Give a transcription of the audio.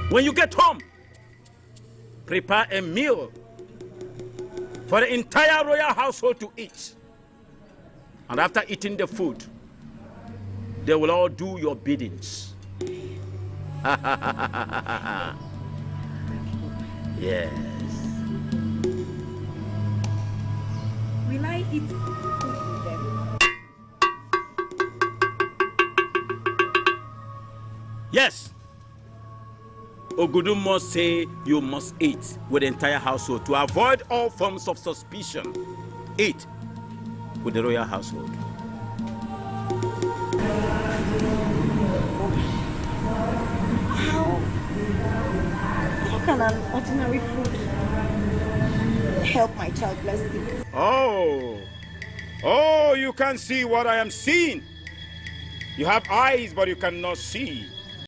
When you get home, prepare a meal for the entire royal household to eat. And after eating the food, they will all do your biddings. Yes. Will I eat food with them? Yes. Ogudum must say you must eat with the entire household to avoid all forms of suspicion. Eat with the royal household. How can an ordinary food help my child bless it? Oh, you can't see what I am seeing. You have eyes, but you cannot see.